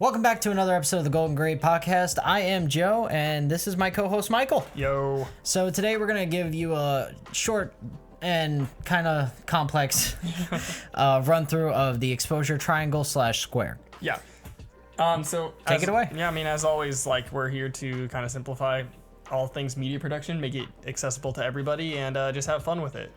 Welcome back to another episode of the Golden Grade Podcast. I am Joe, and this is my co-host Michael. Yo. So today we're going to give you a short and kind of complex run-through of the exposure triangle / square. Yeah. So Take it away. Yeah, I mean, as always, like, we're here to kind of simplify all things media production, make it accessible to everybody, and just have fun with it,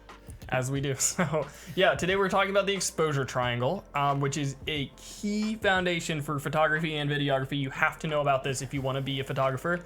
as we do. So, yeah, today we're talking about the exposure triangle, which is a key foundation for photography and videography. You have to know about this if you want to be a photographer.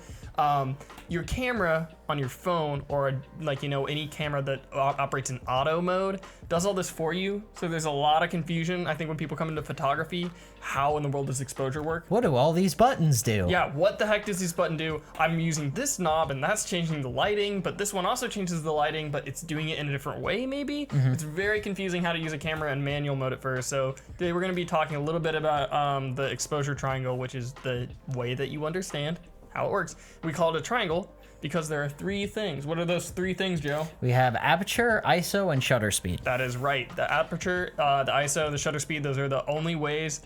Your camera on your phone, or like, you know, any camera that operates in auto mode, does all this for you. So there's a lot of confusion, I think, when people come into photography. How in the world does exposure work? What do all these buttons do? Yeah, what the heck does this button do? I'm using this knob and that's changing the lighting, but this one also changes the lighting, but it's doing it in a different way maybe? Mm-hmm. It's very confusing how to use a camera in manual mode at first. So today we're going to be talking a little bit about the exposure triangle, which is the way that you understand how it works. We call it a triangle because there are three things. What are those three things, Joe? We have aperture, ISO, and shutter speed. That is right. The aperture, the ISO, the shutter speed, those are the only ways.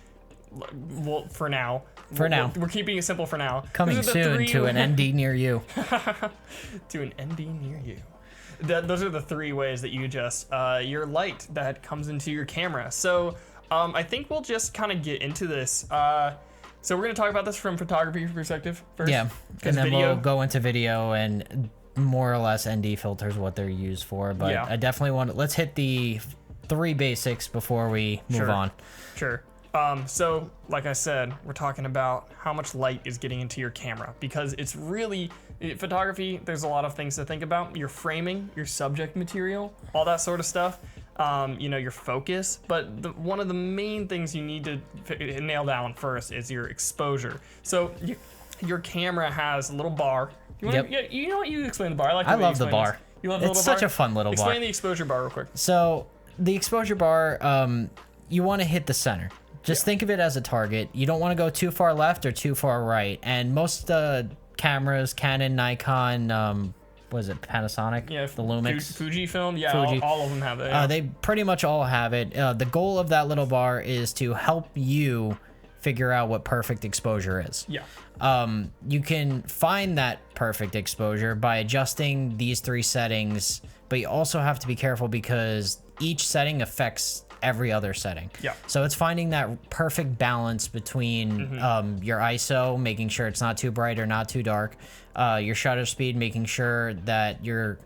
Well, for now. We're keeping it simple for now. Coming soon to an ND near you. To an ND near you. Those are the three ways that you adjust your light that comes into your camera. So I think we'll just kind of get into this. So we're going to talk about this from photography perspective first. Yeah, and then we'll go into video and more or less ND filters, what they're used for. But yeah. I definitely want to, let's hit the three basics before we move on. Sure. So like I said, we're talking about how much light is getting into your camera, because it's really, photography, there's a lot of things to think about. Your framing, your subject material, all that sort of stuff. You know, your focus, but one of the main things you need to nail down first is your exposure. So your camera has a little bar. You know what? You explain the bar. I love the bar. You love the little bar? It's such a fun little bar. Explain the exposure bar real quick. So the exposure bar, you want to hit the center. Just think of it as a target. You don't want to go too far left or too far right. And most cameras, Canon, Nikon, what is it, Panasonic? Yeah, the Lumix. Fujifilm, yeah, Fuji. all of them have it. Yeah. They pretty much all have it. The goal of that little bar is to help you figure out what perfect exposure is. Yeah. You can find that perfect exposure by adjusting these three settings, but you also have to be careful because each setting affects every other setting. Yeah. So it's finding that perfect balance between your ISO, making sure it's not too bright or not too dark, your shutter speed, making sure that your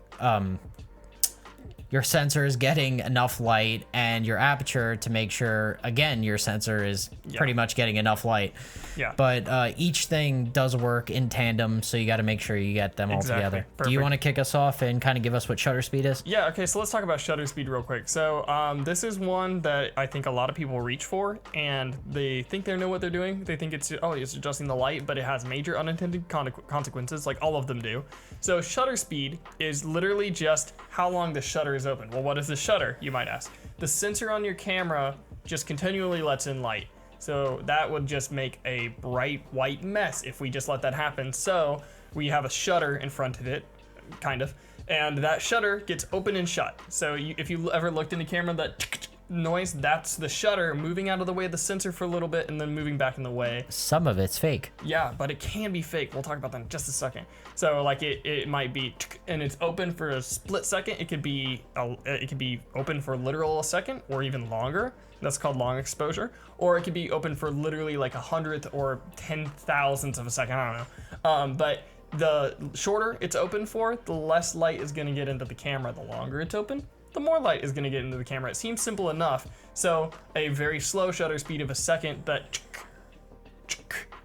sensor is getting enough light, and your aperture to make sure, again, your sensor is pretty much getting enough light. Yeah. But each thing does work in tandem, so you got to make sure you get them all together. Perfect. Do you want to kick us off and kind of give us what shutter speed is? Yeah, okay, so let's talk about shutter speed real quick. So this is one that I think a lot of people reach for, and they think they know what they're doing. They think it's adjusting the light, but it has major unintended consequences, like all of them do. So shutter speed is literally just how long the shutter is open. Well, what is the shutter, you might ask? The sensor on your camera just continually lets in light. So that would just make a bright white mess if we just let that happen. So we have a shutter in front of it, kind of, and that shutter gets open and shut. So if you ever looked in the camera, that noise, that's the shutter moving out of the way of the sensor for a little bit and then moving back in the way. Some of it's fake. Yeah, but it can be fake. We'll talk about that in just a second. So like it might be, and it's open for a split second. It could be open for literal a second or even longer. That's called long exposure. Or it could be open for literally like 100th or 10,000th of a second. I don't know. But the shorter it's open for, the less light is going to get into the camera. The longer it's open, the more light is going to get into the camera. It seems simple enough. So a very slow shutter speed of a second,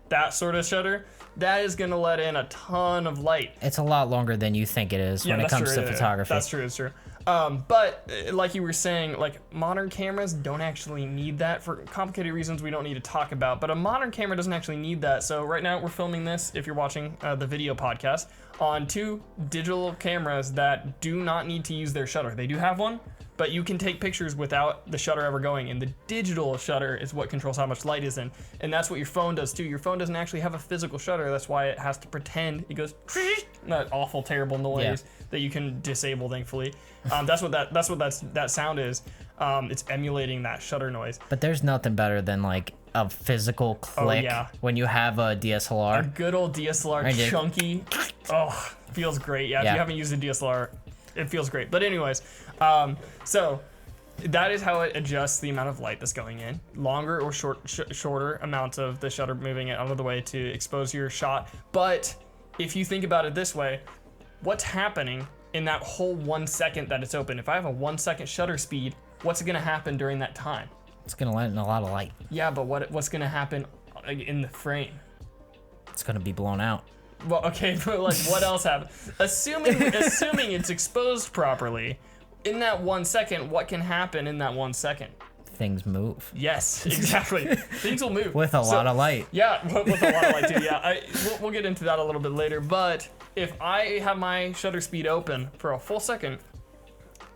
that sort of shutter, that is going to let in a ton of light. It's a lot longer than you think it is when it comes to photography. That's true, it's true. But like you were saying, like modern cameras don't actually need that for complicated reasons we don't need to talk about. But a modern camera doesn't actually need that. So right now we're filming this, if you're watching the video podcast, on two digital cameras that do not need to use their shutter. They do have one, but you can take pictures without the shutter ever going, and the digital shutter is what controls how much light is in, and that's what your phone does too. Your phone doesn't actually have a physical shutter. That's why it has to pretend. It goes that awful, terrible noise that you can disable, thankfully. That's what that sound is. It's emulating that shutter noise. But there's nothing better than like a physical click when you have a DSLR. A good old DSLR, Right, chunky. Oh, feels great. Yeah, if you haven't used a DSLR, it feels great. But anyways, so that is how it adjusts the amount of light that's going in. Longer or shorter amounts of the shutter moving it out of the way to expose your shot. But if you think about it this way, what's happening in that whole 1 second that it's open? If I have a 1 second shutter speed, what's gonna happen during that time? It's gonna let in a lot of light. Yeah, but what's gonna happen in the frame? It's gonna be blown out. Well, okay, but like what else happens? Assuming it's exposed properly, in that 1 second, what can happen in that 1 second? Things move. Yes, exactly. Things will move. With a lot of light. Yeah, with a lot of light too, yeah. We'll get into that a little bit later, but if I have my shutter speed open for a full second,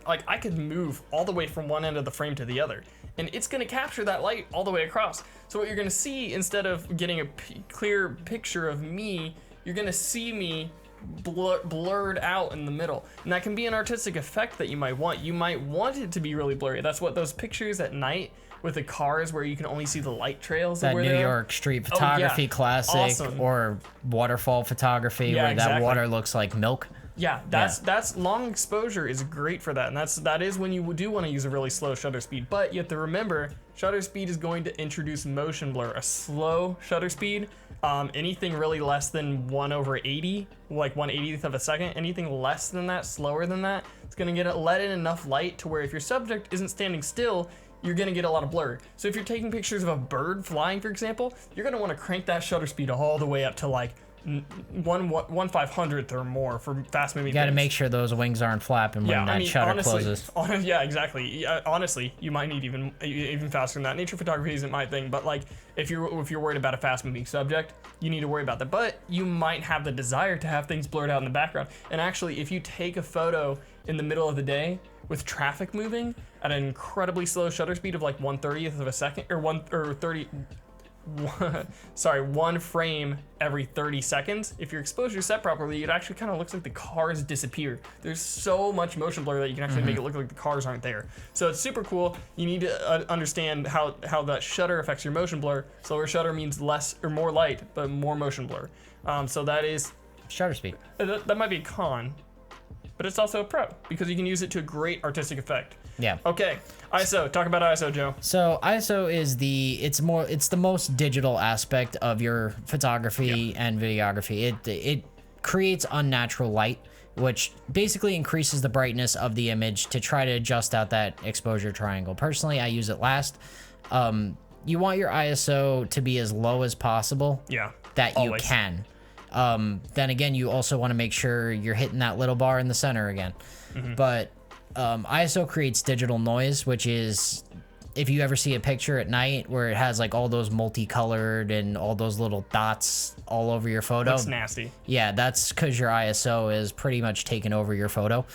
like I could move all the way from one end of the frame to the other, and it's gonna capture that light all the way across. So what you're gonna see, instead of getting a clear picture of me, you're gonna see me blurred out in the middle, and that can be an artistic effect that you might want. You might want it to be really blurry. That's what those pictures at night with the cars where you can only see the light trails. That New York street photography classic, awesome. Or waterfall photography where that water looks like milk. Yeah, that's long exposure is great for that, and that is when you do want to use a really slow shutter speed. But you have to remember, shutter speed is going to introduce motion blur. A slow shutter speed, anything really less than 1/80, like 1/80th of a second, anything less than that, slower than that, it's gonna let in enough light to where if your subject isn't standing still, you're gonna get a lot of blur. So if you're taking pictures of a bird flying, for example, you're gonna want to crank that shutter speed all the way up to like 1/500th or more for fast moving. You got to make sure those wings aren't flapping when that shutter closes. Yeah, exactly. Honestly, you might need even faster than that. Nature photography isn't my thing, but like if you're worried about a fast moving subject, you need to worry about that. But you might have the desire to have things blurred out in the background. And actually, if you take a photo in the middle of the day with traffic moving at an incredibly slow shutter speed of like 1/30th of a second, or one frame every 30 seconds. If your exposure is set properly, it actually kind of looks like the cars disappear. There's so much motion blur that you can actually make it look like the cars aren't there. So it's super cool. You need to understand how that shutter affects your motion blur. Slower shutter means less or more light, but more motion blur. So that is shutter speed. That might be a con, but it's also a pro because you can use it to a great artistic effect. Yeah. Okay. ISO. Talk about ISO, Joe. So ISO is it's the most digital aspect of your photography and videography. It creates unnatural light, which basically increases the brightness of the image to try to adjust out that exposure triangle. Personally, I use it last. You want your ISO to be as low as possible. Yeah. That always. You can. Then again, you also want to make sure you're hitting that little bar in the center again. But ISO creates digital noise, which is, if you ever see a picture at night where it has like all those multicolored and all those little dots all over your photo. That's nasty. Yeah, that's because your ISO is pretty much taking over your photo.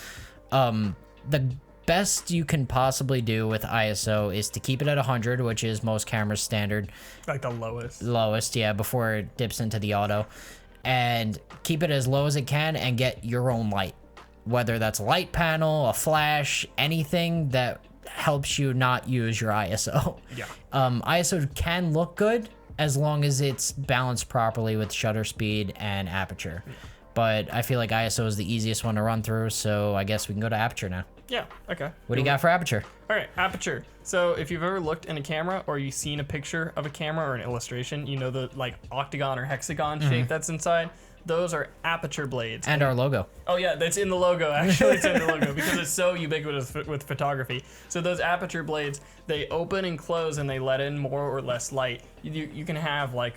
The best you can possibly do with ISO is to keep it at 100, which is most cameras standard. Like the lowest. Lowest, yeah, before it dips into the auto. And keep it as low as it can and get your own light. Whether that's a light panel, a flash, anything that helps you not use your ISO. Yeah. ISO can look good as long as it's balanced properly with shutter speed and aperture. But I feel like ISO is the easiest one to run through, so I guess we can go to aperture now. Yeah, okay. What do you got for aperture? All right, aperture. So if you've ever looked in a camera or you've seen a picture of a camera or an illustration, you know the like octagon or hexagon shape that's inside? Those are aperture blades. And our logo. Oh yeah, that's in the logo, actually. It's in the logo because it's so ubiquitous with photography. So those aperture blades, they open and close and they let in more or less light. You can have like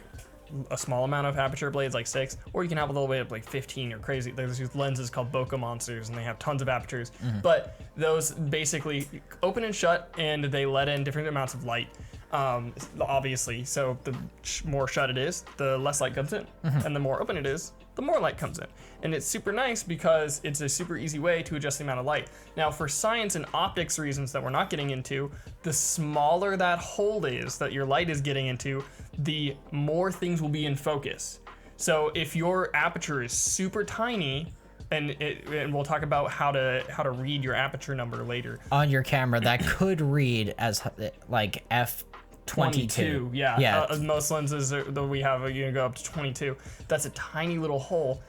a small amount of aperture blades, like 6, or you can have all the way up like 15 or crazy. There's these lenses called bokeh monsters and they have tons of apertures. But those basically open and shut and they let in different amounts of light. Obviously, so the more shut it is, the less light comes in, and the more open it is, the more light comes in. And it's super nice because it's a super easy way to adjust the amount of light. Now, for science and optics reasons that we're not getting into, the smaller that hole is that your light is getting into, the more things will be in focus. So if your aperture is super tiny, and we'll talk about how to read your aperture number later. On your camera, that could read as like 22. Yeah. Yeah. Most lenses that we have are going to go up to 22. That's a tiny little hole.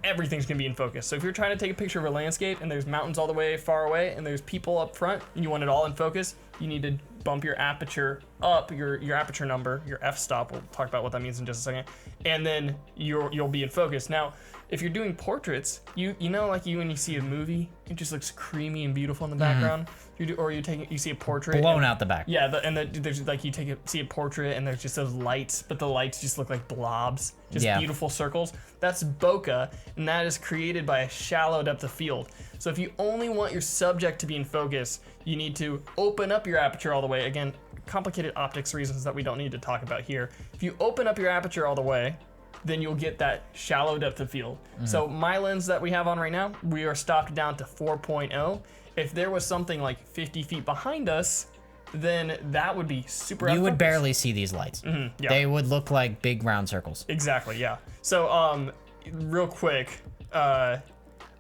Everything's going to be in focus. So if you're trying to take a picture of a landscape and there's mountains all the way far away and there's people up front and you want it all in focus, you need to bump your aperture up, your aperture number, your f-stop. We'll talk about what that means in just a second. And then you'll be in focus. Now, if you're doing portraits, you know, like when you see a movie, it just looks creamy and beautiful in the background. You see a portrait Blown out the back. Yeah, there's like see a portrait and there's just those lights, but the lights just look like blobs, just beautiful circles. That's bokeh, and that is created by a shallow depth of field. So if you only want your subject to be in focus, you need to open up your aperture all the way. Again, complicated optics reasons that we don't need to talk about here. If you open up your aperture all the way, then you'll get that shallow depth of field. So my lens that we have on right now, we are stopped down to 4.0. If there was something like 50 feet behind us, then that would be super You would focus. Barely see these lights. They would look like big round circles. Exactly, yeah. So real quick, I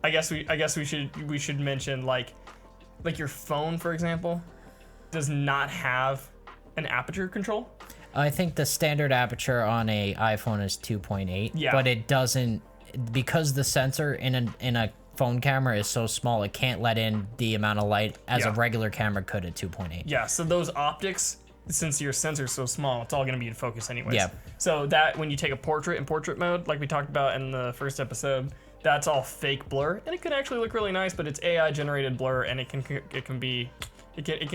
guess we should mention like your phone, for example, does not have an aperture control. I think the standard aperture on a iPhone is 2.8, Yeah. but it doesn't, because the sensor in a phone camera is so small, it can't let in the amount of light as a regular camera could at 2.8. Yeah, so those optics, since your sensor's so small, it's all going to be in focus anyways. Yeah. So that when you take a portrait in portrait mode, like we talked about in the first episode, that's all fake blur, and it can actually look really nice, but it's AI generated blur, and it can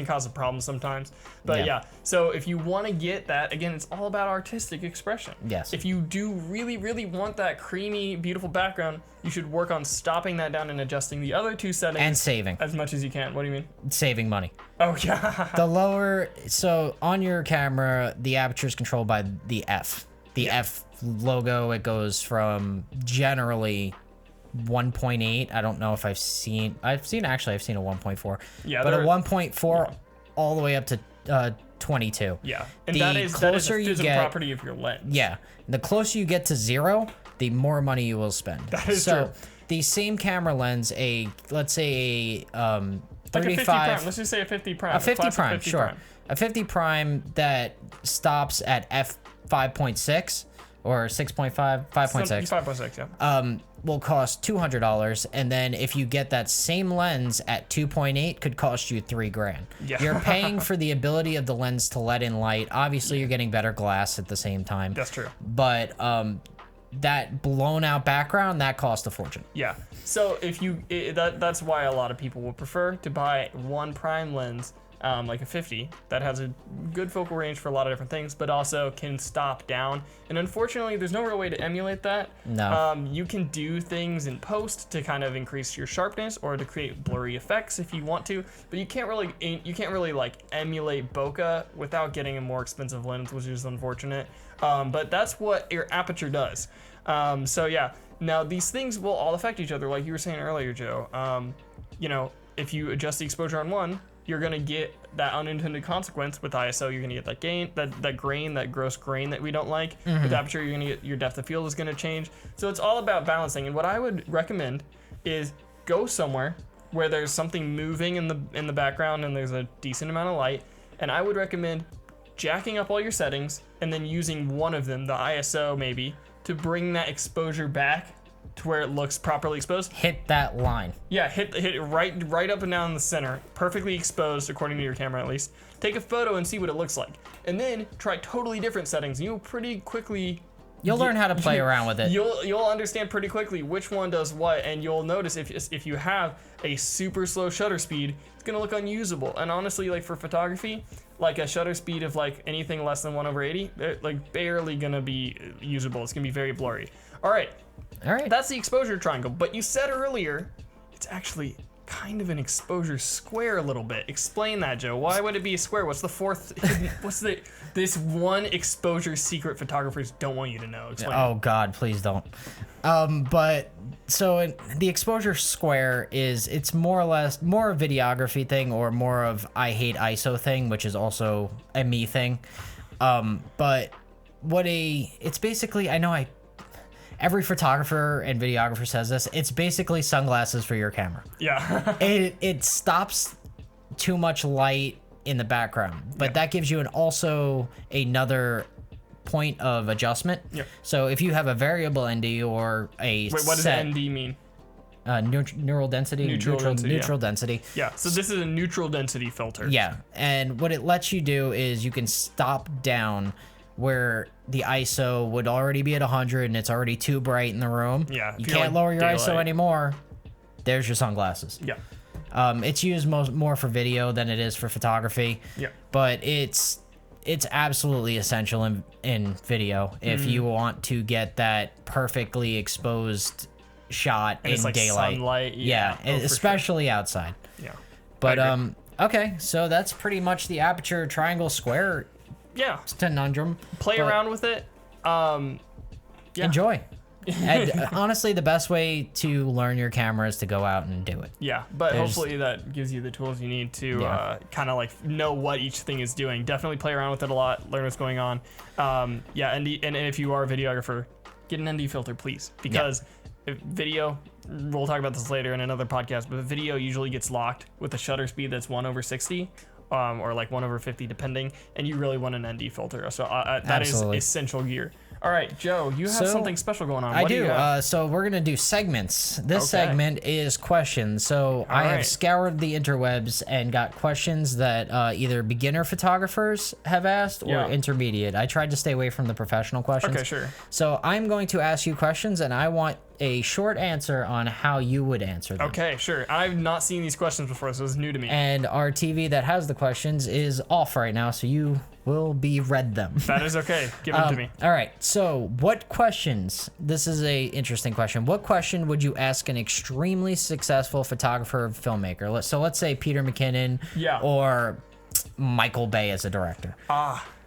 cause a problem sometimes. But yeah, so if you want to get that, again, it's all about artistic expression. Yes. If you do really, really want that creamy, beautiful background, you should work on stopping that down and adjusting the other two settings. And saving. As much as you can. What do you mean? Saving money. Oh, yeah. The lower, so on your camera, the aperture is controlled by the F. The F logo, it goes from generally 1.8. I don't know if I've seen a 1.4. Yeah, but a 1.4 all the way up to 22. Yeah, and The that is a closer you physical get- property of your lens. Yeah. The closer you get to 0, the more money you will spend. That is so true. the same camera lens, let's say a Like a 50 35 prime. Let's just say a 50 prime. a 50 classic prime, 50 sure. prime. A 50 prime that stops at f5.6 or 6.5, 5.6. 5.6, yeah. Will cost $200, and then if you get that same lens at 2.8, could cost you $3,000. Yeah. You're paying for the ability of the lens to let in light. Obviously, you're getting better glass at the same time. That's true. But that blown out background, that costs a fortune. Yeah. So if that's why a lot of people will prefer to buy one prime lens, like a 50, that has a good focal range for a lot of different things, but also can stop down. And unfortunately, there's no real way to emulate that. No. You can do things in post to kind of increase your sharpness or to create blurry effects if you want to, but you can't really like emulate bokeh without getting a more expensive lens, which is unfortunate. But that's what your aperture does. So yeah. Now these things will all affect each other, like you were saying earlier, Joe. You know, if you adjust the exposure on one, you're gonna get that unintended consequence with ISO. You're gonna get that gain, that grain, that gross grain that we don't like. With aperture, you're gonna get your depth of field is gonna change. So it's all about balancing. And what I would recommend is go somewhere where there's something moving in the background and there's a decent amount of light. And I would recommend jacking up all your settings and then using one of them, the ISO maybe, to bring that exposure back to where it looks properly exposed. Hit that line. Yeah, hit it right up and down in the center, perfectly exposed according to your camera at least. Take a photo and see what it looks like, and then try totally different settings. You'll pretty quickly. You'll learn how to play around with it. You'll understand pretty quickly which one does what, and you'll notice if you have a super slow shutter speed, it's gonna look unusable. And honestly, like for photography, like a shutter speed of like anything less than 1/80, like barely gonna be usable. It's gonna be very blurry. All right. That's the exposure triangle, but you said earlier it's actually kind of an exposure square a little bit. Explain that, Joe. Why would it be a square? What's the fourth? This one exposure secret photographers don't want you to know? Explain. Oh God, please don't. But so the exposure square it's more or less more a videography thing or more of I hate ISO thing, which is also a me thing. But it's basically, every photographer and videographer says this. It's basically sunglasses for your camera. Yeah. It stops too much light in the background, but that gives you also another point of adjustment. Yep. So if you have a variable ND or a Wait, what does ND mean? Neural density, neutral density. Yeah, so this is a neutral density filter. Yeah, and what it lets you do is you can stop down where the ISO would already be at 100 and it's already too bright in the room. Yeah, you can't lower your ISO anymore. There's your sunglasses. Yeah. It's used more for video than it is for photography. Yeah. But it's absolutely essential in video if you want to get that perfectly exposed shot and in it's like daylight. Sunlight. Yeah, especially outside. Yeah. But okay, so that's pretty much the aperture triangle square conundrum. Play around with it. Enjoy. And honestly, the best way to learn your camera is to go out and do it. Yeah, but hopefully that gives you the tools you need to kind of like know what each thing is doing. Definitely play around with it a lot, learn what's going on. And if you are a videographer, get an ND filter, please, because if video, we'll talk about this later in another podcast, but video usually gets locked with a shutter speed that's 1/60. Or like 1/50 depending, and you really want an ND filter. So that is essential gear. All right, Joe, you have something special going on. I do. So we're going to do segments. This segment is questions. So I have scoured the interwebs and got questions that either beginner photographers have asked or intermediate. I tried to stay away from the professional questions. Okay, sure. So I'm going to ask you questions, and I want a short answer on how you would answer them. Okay, sure. I've not seen these questions before, so it's new to me. And our TV that has the questions is off right now, so you will be read them. That is okay. Give them to me. All right. So what questions, this is a interesting question. What question would you ask an extremely successful photographer or filmmaker? So let's say Peter McKinnon or Michael Bay as a director.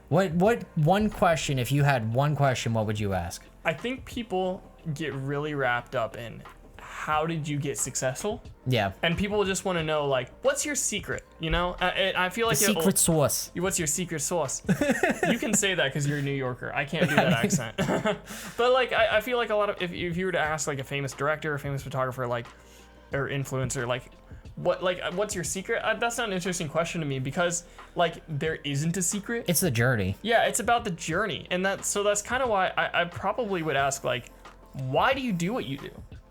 What one question, if you had one question, what would you ask? I think people get really wrapped up in how did you get successful? Yeah. And people just want to know, like, what's your secret? You know, I feel like the secret sauce. What's your secret sauce? You can say that because you're a New Yorker. I can't do that accent. But like, I feel like a lot of if you were to ask like a famous director, a famous photographer, like, or influencer, like, what's your secret? That's not an interesting question to me because like there isn't a secret. It's the journey. Yeah, it's about the journey, and that's kind of why I probably would ask, like, why do you do what you do?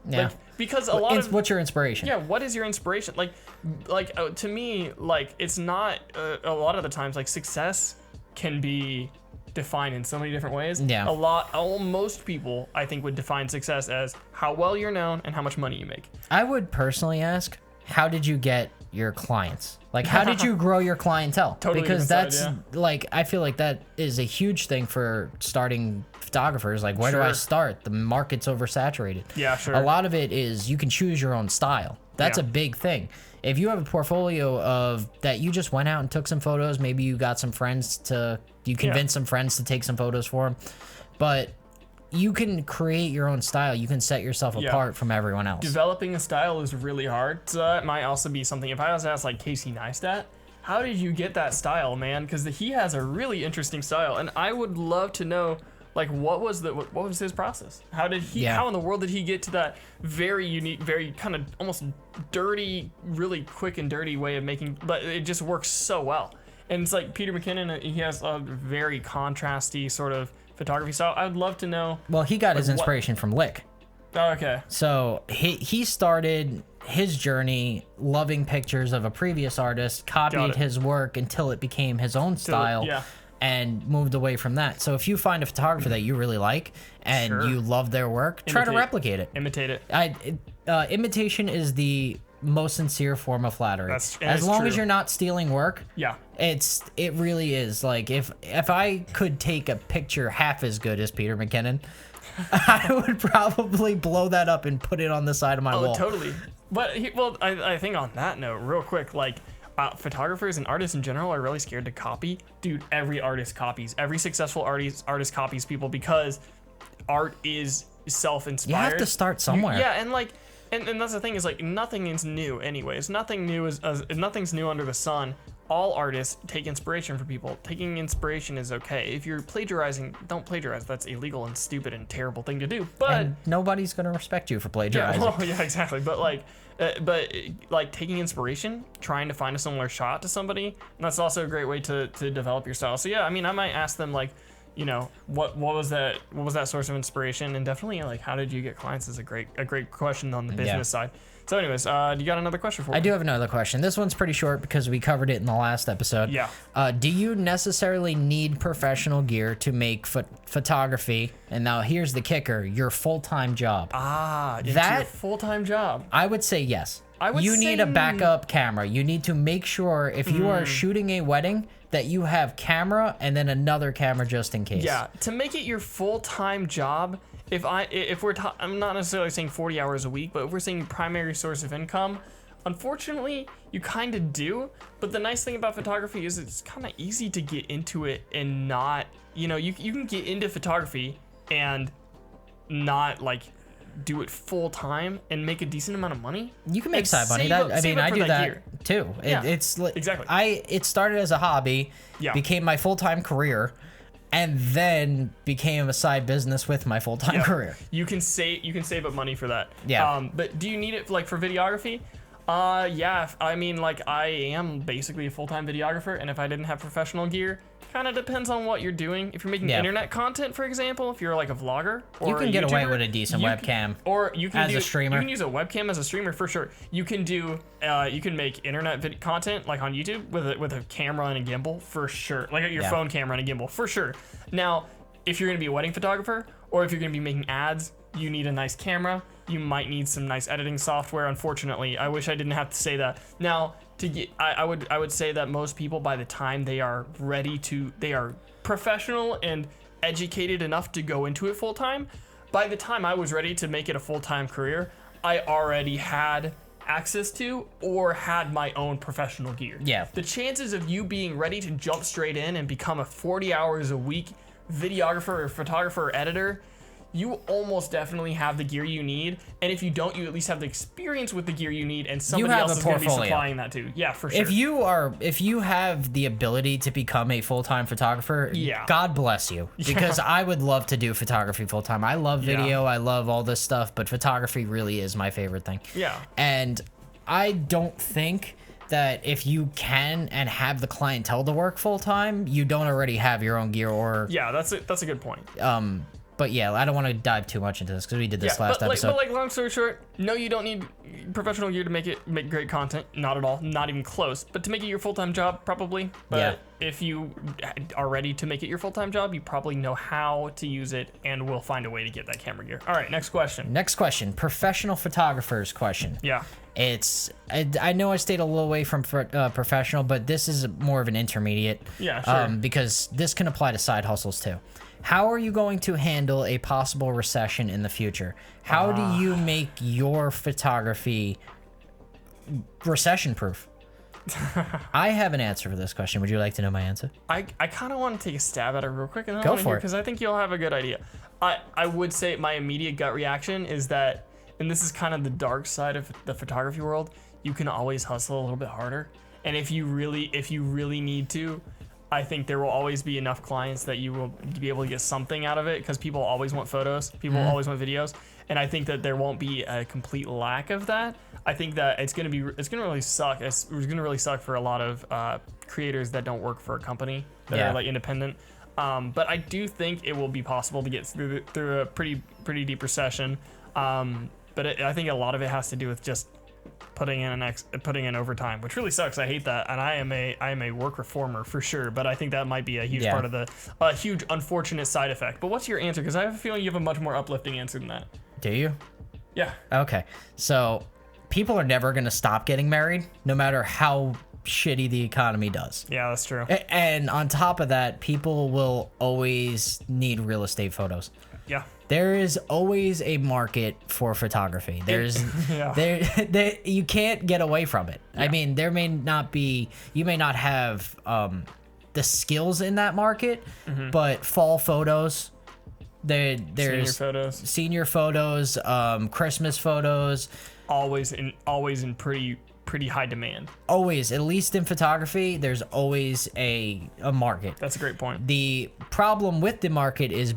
Yeah. Like, because a lot of what's your inspiration? Yeah, what is your inspiration? Like to me, like it's not a lot of the times like success can be defined in so many different ways. Yeah. Most people I think would define success as how well you're known and how much money you make. I would personally ask, how did you get your clients? Like, how did you grow your clientele? Totally, because that's like, I feel like that is a huge thing for starting photographers. Like, where do I start? The market's oversaturated. Yeah, sure. A lot of it is you can choose your own style. That's a big thing. If you have a portfolio of that you just went out and took some photos, maybe you got some friends you convinced some friends to take some photos for them, but you can create your own style. You can set yourself apart from everyone else. Developing a style is really hard. So that might also be something. If I was asked like Casey Neistat, how did you get that style, man? Because he has a really interesting style, and I would love to know like what was his process? How did he? How in the world did he get to that very unique, very kind of almost dirty, really quick and dirty way of making? But it just works so well. And it's like Peter McKinnon. He has a very contrasty sort of photography style. I would love to know. Well, he got his inspiration from Lick. Oh, okay. So he started his journey loving pictures of a previous artist, copied his work until it became his own style, and moved away from that. So if you find a photographer that you really like and you love their work, try to replicate it. Imitate it. Imitation is the most sincere form of flattery. As long as you're not stealing work. Yeah. It really is. Like if I could take a picture half as good as Peter McKinnon, I would probably blow that up and put it on the side of my wall. Oh, totally. But I think on that note, real quick, like photographers and artists in general are really scared to copy. Dude, every artist copies. Every successful artist copies people because art is self-inspired. You have to start somewhere. And that's the thing is like nothing is new anyways. Nothing's new under the sun. all artists take inspiration from people. Taking inspiration is okay. If you're plagiarizing, don't plagiarize. That's illegal and stupid and terrible thing to do. But And nobody's gonna respect you for plagiarizing. yeah, exactly. But like taking inspiration, trying to find a similar shot to somebody, and that's also a great way to develop your style. So yeah, I mean, I might ask them like, you know, what was that source of inspiration, and definitely like how did you get clients is a great question on the business side. So anyways, do you got another question for me? I do have another question. This one's pretty short because we covered it in the last episode. Yeah. Do you necessarily need professional gear to make photography? And now here's the kicker: your full-time job. Into your full-time job. I would say yes. You need a backup camera. You need to make sure if you are shooting a wedding that you have camera and then another camera just in case. Yeah, to make it your full-time job, I'm not necessarily saying 40 hours a week, but if we're saying primary source of income, unfortunately, you kind of do. But the nice thing about photography is it's kind of easy to get into it and not, you know, you can get into photography and not like do it full time and make a decent amount of money. You can make side money. I do that too. Yeah, it's exactly. It started as a hobby, became my full-time career, and then became a side business with my full-time career. You can save up money for that. Yeah. But do you need it like for videography? Yeah. I mean, like I am basically a full-time videographer, and if I didn't have professional gear, kind of depends on what you're doing. If you're making internet content, for example, if you're like a vlogger or you can a get away YouTuber, with a decent webcam, or you can as a streamer. You can use a webcam as a streamer for sure. You can do you can make internet content like on YouTube with a camera and a gimbal for sure, like your phone camera and a gimbal for sure. Now, if you're gonna be a wedding photographer or if you're gonna be making ads, you need a nice camera. You might need some nice editing software. Unfortunately, I wish I didn't have to say that. Now, I would say that most people, by the time they are they are professional and educated enough to go into it full time. By the time I was ready to make it a full-time career, I already had access to or had my own professional gear. Yeah. The chances of you being ready to jump straight in and become a 40 hours a week videographer or photographer or editor, you almost definitely have the gear you need, and if you don't, you at least have the experience with the gear you need, and somebody else is going to be supplying that too. Yeah, for sure. If you have the ability to become a full-time photographer, God bless you, because I would love to do photography full-time. I love video, I love all this stuff, but photography really is my favorite thing. Yeah. And I don't think that if you can and have the clientele to work full-time, you don't already have your own gear or... Yeah, that's a good point. But yeah, I don't want to dive too much into this because we did this last episode. But long story short, no, you don't need professional gear to make great content. Not at all. Not even close. But to make it your full-time job, probably. But if you are ready to make it your full-time job, you probably know how to use it and will find a way to get that camera gear. All right, next question. Next question. Professional photographers question. Yeah. I know I stayed a little away from professional, but this is more of an intermediate. Yeah, sure. Because this can apply to side hustles too. How are you going to handle a possible recession in the future? How do you make your photography recession-proof? I have an answer for this question. Would you like to know my answer? I kind of want to take a stab at it real quick. And Go for it. Because I think you'll have a good idea. I would say my immediate gut reaction is that, and this is kind of the dark side of the photography world, you can always hustle a little bit harder. And if you really need to, I think there will always be enough clients that you will be able to get something out of it, because people always want photos, people always want videos, and I think that there won't be a complete lack of that. I think that it's gonna really suck. It's gonna really suck for a lot of creators that don't work for a company that are like independent. But I do think it will be possible to get through a pretty deep recession. But I think a lot of it has to do with just putting in overtime, which really sucks. I hate that, and I am a work reformer for sure. But I think that might be a huge part of a huge unfortunate side effect. But what's your answer? Because I have a feeling you have a much more uplifting answer than that. Do you? Yeah. Okay. So people are never going to stop getting married, no matter how shitty the economy does. Yeah, that's true. And on top of that, people will always need real estate photos. Yeah. There is always a market for photography. There's you can't get away from it. Yeah. I mean, you may not have the skills in that market, but fall photos, there's senior photos, Christmas photos, always in pretty pretty high demand. Always, at least in photography, there's always a market. That's a great point. The problem with the market is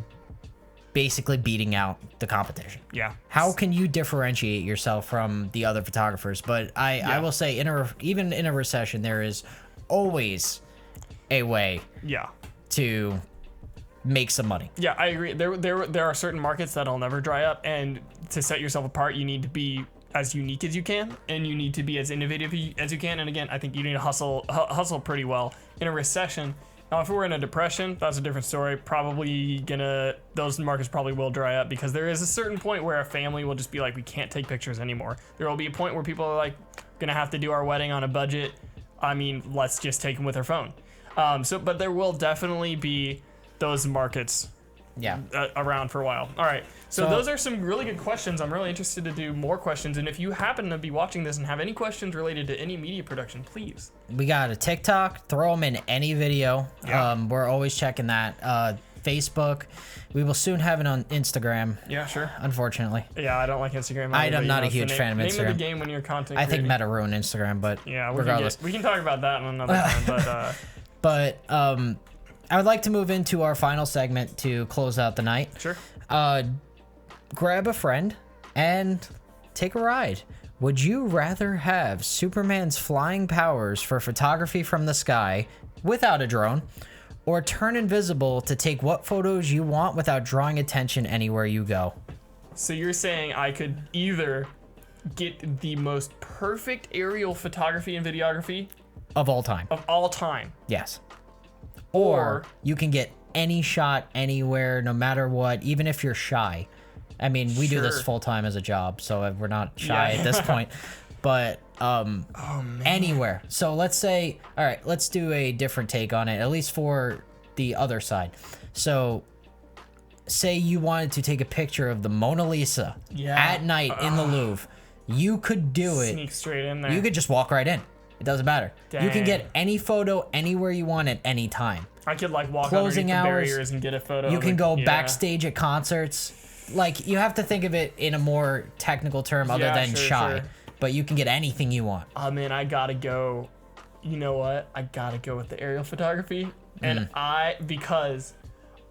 basically beating out the competition. Yeah. How can you differentiate yourself from the other photographers? But I will say, even in a recession, there is always a way to make some money. Yeah, I agree. There are certain markets that'll never dry up, and to set yourself apart, you need to be as unique as you can, and you need to be as innovative as you can. And again, I think you need to hustle pretty well in a recession. Now, if we're in a depression, that's a different story. Those markets probably will dry up, because there is a certain point where a family will just be like, we can't take pictures anymore. There will be a point where people are like, gonna have to do our wedding on a budget. I mean, let's just take them with our phone. But there will definitely be those markets around for a while. All right. So those are some really good questions. I'm really interested to do more questions. And if you happen to be watching this and have any questions related to any media production, please. We got a TikTok. Throw them in any video. Yeah. We're always checking that. Facebook. We will soon have it on Instagram. Yeah, sure. Unfortunately. Yeah, I don't like Instagram. I'm not a huge fan of Instagram. Name of the game when you're content I creating. think Meta ruined Instagram, but yeah, regardless. We can talk about that on another time. But I would like to move into our final segment to close out the night. Sure. Grab a friend and take a ride. Would you rather have Superman's flying powers for photography from the sky without a drone, or turn invisible to take what photos you want without drawing attention anywhere you go? So you're saying I could either get the most perfect aerial photography and videography Of all time. of all time, Yes. Or you can get any shot anywhere, no matter what, even if you're shy. I mean, we do this Sure. full time as a job, so we're not shy at this point. But anywhere. So let's say, all right, let's do a different take on it, at least for the other side. So say you wanted to take a picture of the Mona Lisa at night in the Louvre. You could do it. sneak straight in there. You could just walk right in. It doesn't matter. You can Dang. get any photo anywhere you want at any time. I could like walk Closing underneath the hours, barriers and get a photo. You of can it. go Yeah. backstage at concerts. Like, you have to think of it in a more technical term other Yeah, than sure, shy. sure. But you can get anything you want. Oh man, I gotta go. You know what? I gotta go with the aerial photography, and because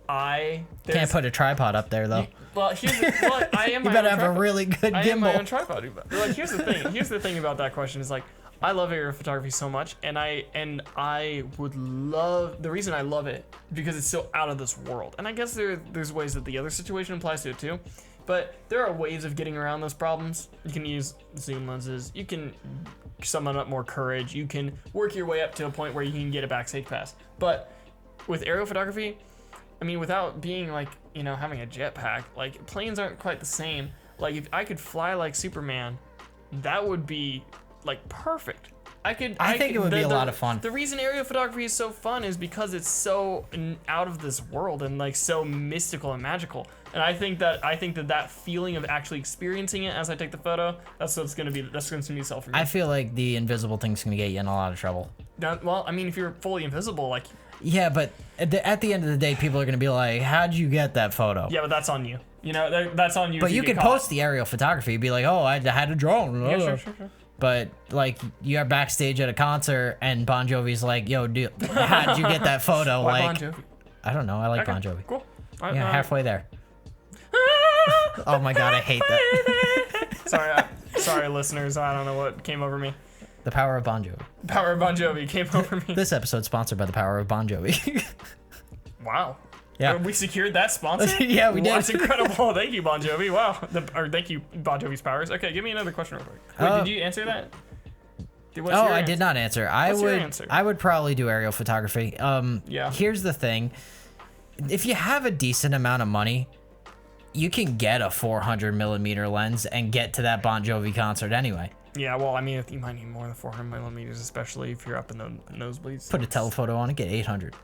Can't there's- put a tripod up there, though. Well, I am. You my better own have a tripod. really good I am my own gimbal. tripod. Like, here's the thing. Here's the thing about that question is like, I love aerial photography so much, and I would love, the reason I love it because it's so out of this world. And I guess there's ways that the other situation applies to it too, but there are ways of getting around those problems. You can use zoom lenses. You can summon up more courage. You can work your way up to a point where you can get a backstage pass. But with aerial photography, I mean, without being like, you know, having a jetpack, like planes aren't quite the same. Like if I could fly like Superman, that would be like perfect. I think it would be a lot of fun. The reason aerial photography is so fun is because it's so out of this world and like so mystical and magical. And I think that feeling of actually experiencing it as I take the photo, that's gonna be self for me. I feel like the invisible thing's going to get you in a lot of trouble. Well, I mean, if you're fully invisible, like, Yeah, but at the end of the day, people are going to be like, how'd you get that photo? yeah, but that's on you. You know, that's on you. But if you get can caught. post the aerial photography. Be like, oh, I had a drone. Yeah, sure. But like, you are backstage at a concert and Bon Jovi's like, yo, dude, how'd you get that photo? Why like, Bon Jovi? I don't know. I like Okay, Bon Jovi. Cool. Yeah, halfway there. Oh my god, I hate that. Sorry, listeners. I don't know what came over me. The power of Bon Jovi. Power of Bon Jovi came over me. This episode sponsored by the power of Bon Jovi. Wow. Yeah. We secured that sponsor? Yeah, we did. That's incredible. Thank you, Bon Jovi. Wow. Thank you, Bon Jovi's powers. Okay, give me another question real quick. Wait, did you answer that? I did not answer. What's your answer? I would probably do aerial photography. Yeah. Here's the thing. If you have a decent amount of money, you can get a 400 millimeter lens and get to that Bon Jovi concert anyway. Yeah, well, I mean, you might need more than 400 millimeters, especially if you're up in the nosebleeds. Put a telephoto on it, get 800.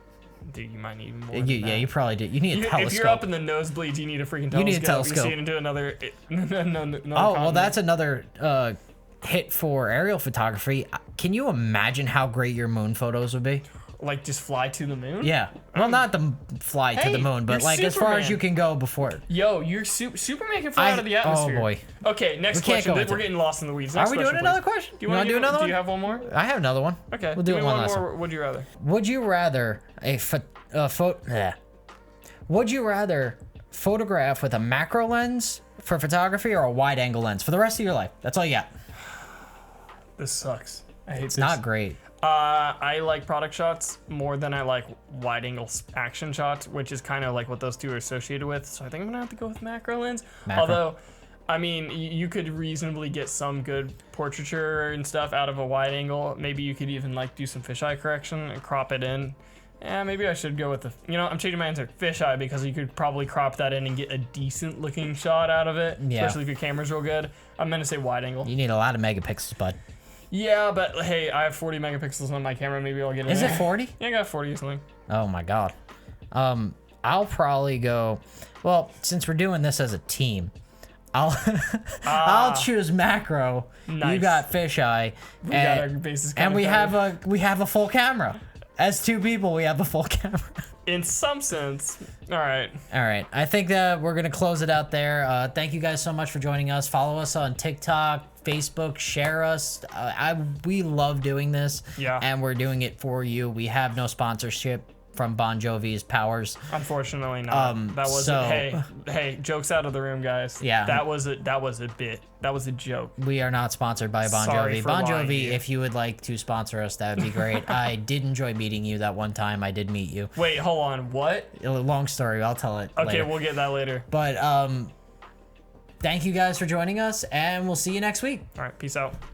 Dude, you might need more. Yeah, you probably do. You need a telescope. If you're up in the nosebleeds, you need a freaking telescope. You need a telescope. You see it into another. No, Oh, well, that's another hit for aerial photography. Can you imagine how great your moon photos would be? Like just fly to the moon? Yeah. Well, not fly to the Hey, moon, but you're like as far as Superman. you can go before. Yo, you're Superman can fly out of the atmosphere. Oh boy. Okay, next We can't question. go into We're getting lost in the weeds. Are Next we question, doing another please. question? Do you want to do another Do one? you have one more? I have another one. Okay. We'll do give it me one one last more. one. Would you rather? Would you rather Would you rather photograph with a macro lens for photography or a wide angle lens for the rest of your life? That's all you got. This sucks. I hate It's this. not great. I like product shots more than I like wide angle action shots, which is kind of like what those two are associated with. So I think I'm gonna have to go with macro lens. Macro. Although, I mean, you could reasonably get some good portraiture and stuff out of a wide angle. Maybe you could even like do some fisheye correction and crop it in. Yeah, maybe I should go with the, I'm changing my answer, fisheye, because you could probably crop that in and get a decent looking shot out of it, Yeah. especially if your camera's real good. I'm gonna say wide angle. You need a lot of megapixels, bud. Yeah, but hey, I have 40 megapixels on my camera. Maybe I'll get it. Is it 40? Yeah, I got 40 or something. Oh my god. I'll probably go. Well, since we're doing this as a team, I'll choose macro. You Nice. got fisheye, We got our bases and kinda we covered. have a full camera. As two people, we have a full camera. In some sense. All right. All right. I think that we're going to close it out there. Thank you guys so much for joining us. Follow us on TikTok, Facebook, share us. We love doing this. Yeah. And we're doing it for you. We have no sponsorship from Bon Jovi's Powers. Unfortunately not. That wasn't. so- Hey, jokes out of the room, guys. Yeah. That was a bit. That was a joke. We are not sponsored by Bon Sorry Jovi. for Bon lying to Jovi, you. if you would like to sponsor us, that would be great. I did enjoy meeting you that one time. I did meet you. Wait, hold on. What? Long story. I'll tell it Okay, later. we'll get that later. But thank you guys for joining us, and we'll see you next week. All right, peace out.